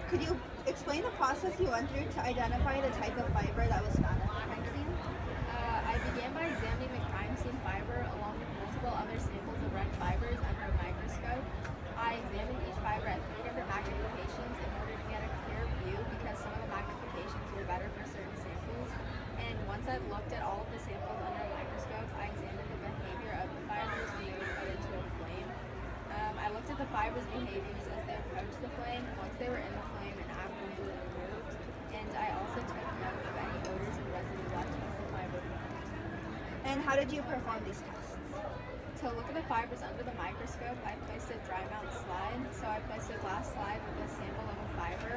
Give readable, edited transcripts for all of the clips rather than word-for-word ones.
Could you explain the process you went through to identify the type of fiber that was found at the crime scene? I began by examining the crime scene fiber along with multiple other samples of red fibers under a microscope. I examined each fiber at 3 different magnifications in order to get a clear view because some of the magnifications were better for certain samples. And once I've looked at all of the samples under a microscope, I examined the behavior of the fibers being put into a flame. I looked at the fibers' behaviors as they approached the flame, once they were in the flame, and after they were removed. And I also took note of any odors and residue left once the fiber burned. And how did you perform these tests? To look at the fibers under the microscope, I placed a dry mount slide. So I placed a glass slide with a sample of a fiber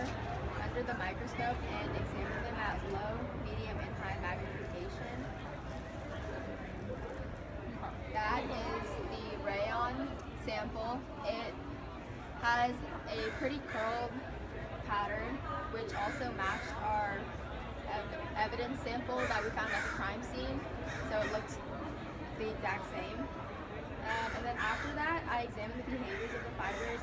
under the microscope and examined them at low, medium, and high magnification. That is the rayon sample. It has a pretty curled pattern, which also matched our evidence sample that we found at the crime scene. So it looks the exact same. And then after that, I examined the behaviors of the fibers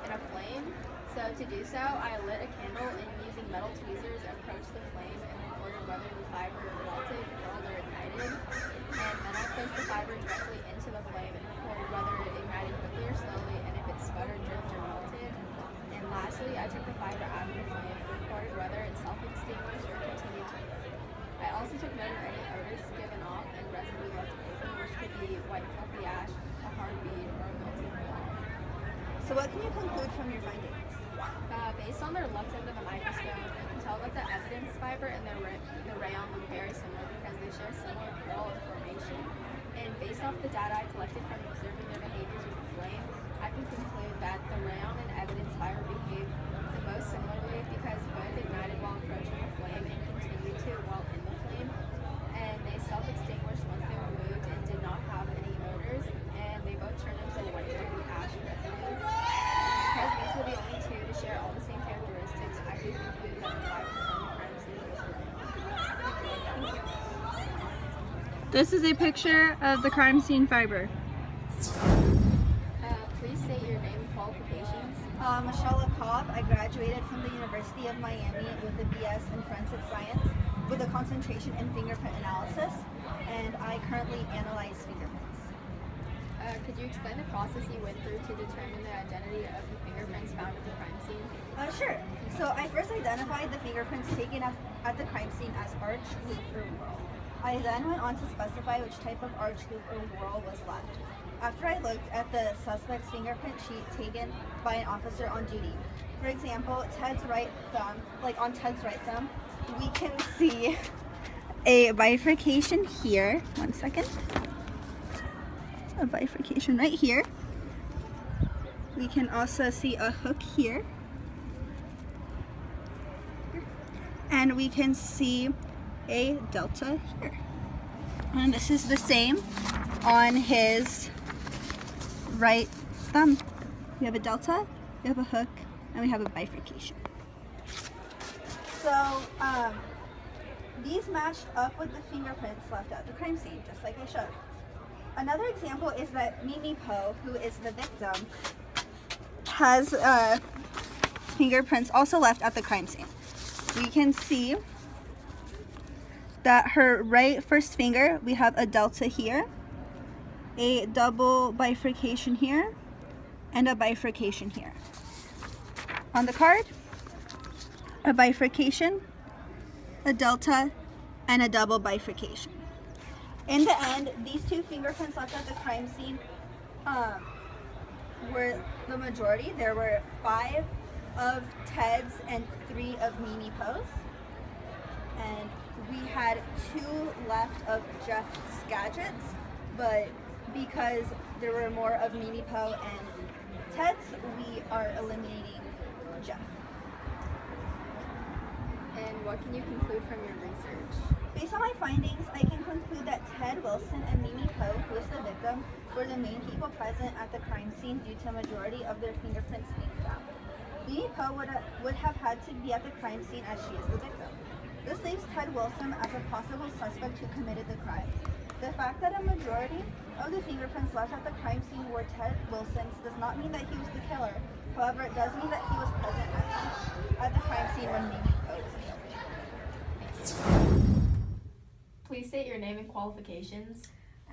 in a flame. So to do so, I lit a candle and using metal tweezers approached the flame and recorded whether the fiber melted, curled, or ignited. And then I placed the fiber directly into the flame and recorded whether it ignited quickly or slowly and if it sputtered, dripped, or melted. And lastly, I took the fiber out of the flame and recorded whether it self-extinguished or continued to burn. I also took note of any odors given off and residue left over, which could be white fluffy ash, a hard bead, or a melted ball. So what can you conclude from your findings? Based on their looks under the microscope, you can tell that the evidence fiber and the rayon look very similar because they share similar curl and formation. And based off the data I collected from observing their behaviors with the flame, I can conclude that the rayon and evidence fiber behave the most similarly because both ignited while approaching the flame and continued to while in the flame. And they self-extinguished once they were moved and did not have any odors. And they both turned into a white fluffy ash residue. Because these were the only two to share all the same characteristics, I can conclude that the fiber from the crime scene was rayon. Thank you. This is a picture of the crime scene fiber. Please state your name and qualifications. Mashallah Cobb. I graduated from the University of Miami with a BS in Forensic Science with a concentration in fingerprint analysis, and I currently analyze fingerprints. Could you explain the process you went through to determine the identity of the fingerprints found at the crime scene? Sure. So I first identified the fingerprints taken at the crime scene as arch, loop, or whorl. I then went on to specify which type of arch, loop, or whorl was left. After I looked at the suspect's fingerprint sheet taken by an officer on duty. For example, Ted's right thumb, on Ted's right thumb, we can see a bifurcation here. One second. A bifurcation right here. We can also see a hook here. And we can see a delta here. And this is the same on his right thumb. We have a delta, we have a hook, and we have a bifurcation. So these matched up with the fingerprints left at the crime scene, just like I showed. Another example is that Mimi Poe, who is the victim, has fingerprints also left at the crime scene. We can see that her right first finger, we have a delta here, a double bifurcation here, and a bifurcation here. On the card, a bifurcation, a delta, and a double bifurcation. In the end, these two fingerprints left at the crime scene were the majority. There were 5 of Ted's and 3 of Mimi Poe's. And we had 2 left of Jeff Skagit's, but because there were more of Mimi Poe and Ted's, we are eliminating Jeff. And what can you conclude from your research? Based on my findings, I can conclude that Ted Wilson and Mimi Poe, who is the victim, were the main people present at the crime scene due to a majority of their fingerprints being found. Mimi Poe would have had to be at the crime scene as she is the victim. This leaves Ted Wilson as a possible suspect who committed the crime. The fact that a majority of the fingerprints left at the crime scene were Ted Wilson's does not mean that he was the killer. However, it does mean that he was present at the crime scene when Mimi Coe was killed. Please state your name and qualifications.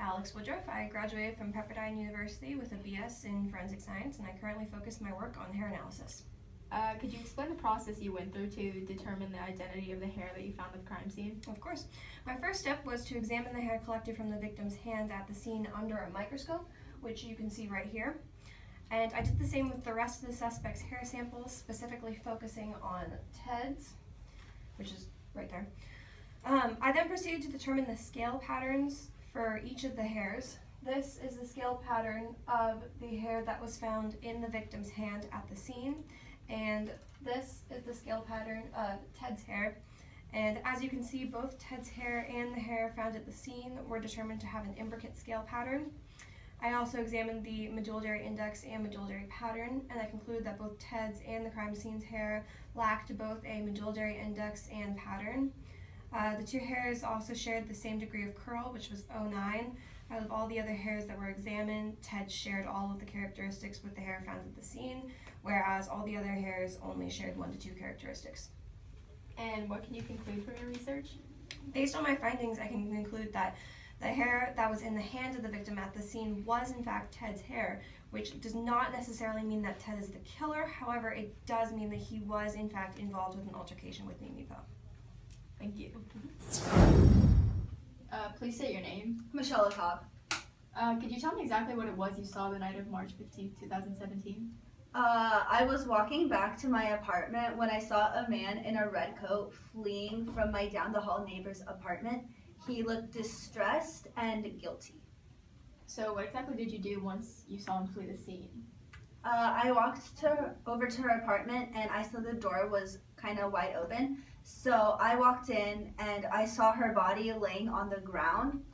Alex Woodruff. I graduated from Pepperdine University with a BS in forensic science, and I currently focus my work on hair analysis. Could you explain the process you went through to determine the identity of the hair that you found at the crime scene? Of course. My first step was to examine the hair collected from the victim's hand at the scene under a microscope, which you can see right here. And I did the same with the rest of the suspect's hair samples, specifically focusing on Ted's, which is right there. I then proceeded to determine the scale patterns for each of the hairs. This is the scale pattern of the hair that was found in the victim's hand at the scene, and this is the scale pattern of Ted's hair. And as you can see, both Ted's hair and the hair found at the scene were determined to have an imbricate scale pattern. I also examined the medullary index and medullary pattern, and I concluded that both Ted's and the crime scene's hair lacked both a medullary index and pattern. The two hairs also shared the same degree of curl, which was 0.9. Out of all the other hairs that were examined, Ted shared all of the characteristics with the hair found at the scene, whereas all the other hairs only shared 1 to 2 characteristics. And what can you conclude from your research? Based on my findings, I can conclude that the hair that was in the hand of the victim at the scene was in fact Ted's hair, which does not necessarily mean that Ted is the killer. However, it does mean that he was in fact involved with an altercation with Mimi Coe. Thank you. Please state your name. Michelle LeCobb. Could you tell me exactly what it was you saw the night of March 15th, 2017? I was walking back to my apartment when I saw a man in a red coat fleeing from my down the hall neighbor's apartment. He looked distressed and guilty. So what exactly did you do once you saw him flee the scene? I walked over to her apartment and I saw the door was kind of wide open. So I walked in and I saw her body laying on the ground.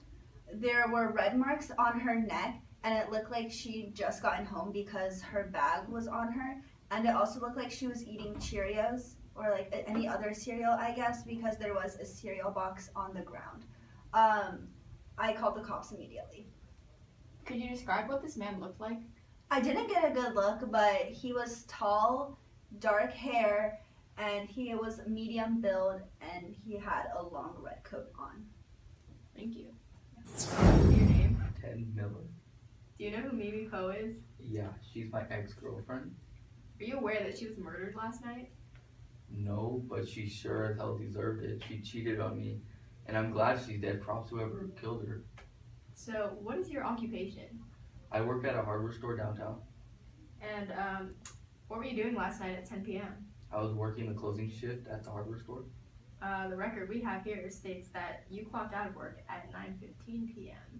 There were red marks on her neck, and it looked like she'd just gotten home because her bag was on her. And it also looked like she was eating Cheerios or like any other cereal, I guess, because there was a cereal box on the ground. I called the cops immediately. Could you describe what this man looked like? I didn't get a good look, but he was tall, dark hair, and he was medium build, and he had a long red coat on. Thank you. Your name? Ted Miller. Do you know who Mimi Coe is? Yeah, she's my ex-girlfriend. Are you aware that she was murdered last night? No, but she sure as hell deserved it. She cheated on me, and I'm glad she's dead. Props to whoever killed her. So, what is your occupation? I work at a hardware store downtown. And what were you doing last night at 10 p.m.? I was working the closing shift at the hardware store. The record we have here states that you clocked out of work at 9:15 p.m.